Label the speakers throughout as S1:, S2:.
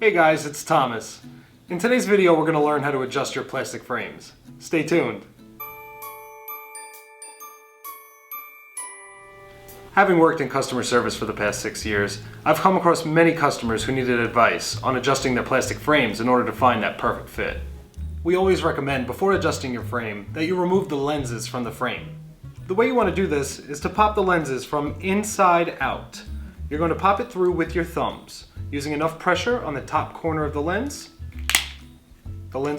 S1: Hey guys, it's Thomas. In today's video we're going to learn how to adjust your plastic frames. Stay tuned. Having worked in customer service for the past 6 years, I've come across many customers who needed advice on adjusting their plastic frames in order to find that perfect fit. We always recommend before adjusting your frame that you remove the lenses from the frame. The way you want to do this is to pop the lenses from inside out. You're going to pop it through with your thumbs. Using enough pressure on the top corner of the lens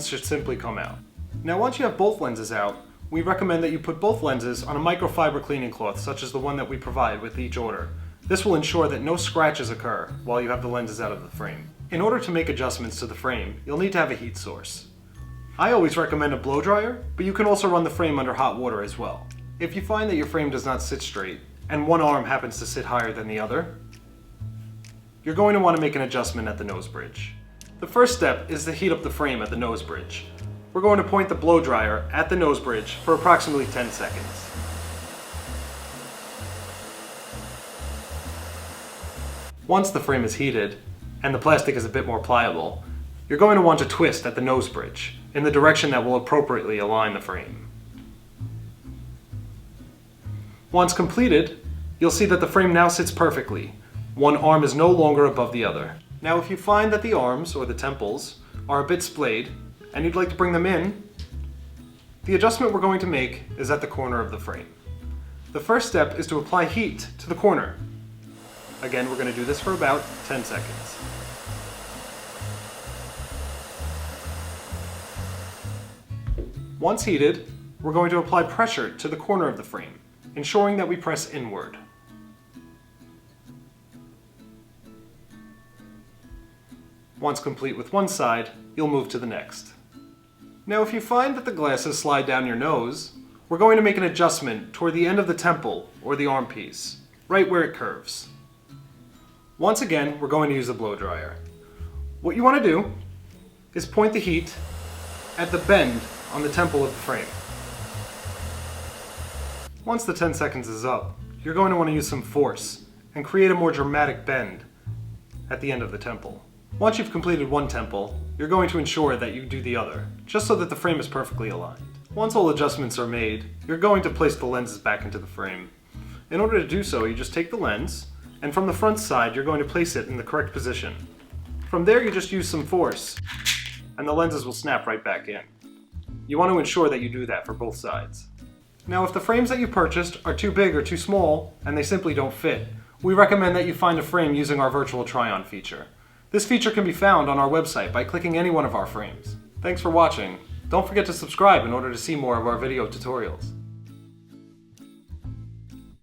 S1: should simply come out. Now once you have both lenses out, we recommend that you put both lenses on a microfiber cleaning cloth such as the one that we provide with each order. This will ensure that no scratches occur while you have the lenses out of the frame. In order to make adjustments to the frame, you'll need to have a heat source. I always recommend a blow dryer, but you can also run the frame under hot water as well. If you find that your frame does not sit straight, and one arm happens to sit higher than the other, you're going to want to make an adjustment at the nose bridge. The first step is to heat up the frame at the nose bridge. We're going to point the blow dryer at the nose bridge for approximately 10 seconds. Once the frame is heated, and the plastic is a bit more pliable, you're going to want to twist at the nose bridge in the direction that will appropriately align the frame. Once completed, you'll see that the frame now sits perfectly. One arm is no longer above the other. Now if you find that the arms, or the temples, are a bit splayed, and you'd like to bring them in, the adjustment we're going to make is at the corner of the frame. The first step is to apply heat to the corner. Again, we're going to do this for about 10 seconds. Once heated, we're going to apply pressure to the corner of the frame, ensuring that we press inward. Once complete with one side, you'll move to the next. Now if you find that the glasses slide down your nose, we're going to make an adjustment toward the end of the temple or the arm piece, right where it curves. Once again, we're going to use a blow dryer. What you want to do is point the heat at the bend on the temple of the frame. Once the 10 seconds is up, you're going to want to use some force and create a more dramatic bend at the end of the temple. Once you've completed one temple, you're going to ensure that you do the other, just so that the frame is perfectly aligned. Once all adjustments are made, you're going to place the lenses back into the frame. In order to do so, you just take the lens, and from the front side, you're going to place it in the correct position. From there, you just use some force, and the lenses will snap right back in. You want to ensure that you do that for both sides. Now, if the frames that you purchased are too big or too small, and they simply don't fit, we recommend that you find a frame using our virtual try-on feature. This feature can be found on our website by clicking any one of our frames. Thanks for watching. Don't forget to subscribe in order to see more of our video tutorials.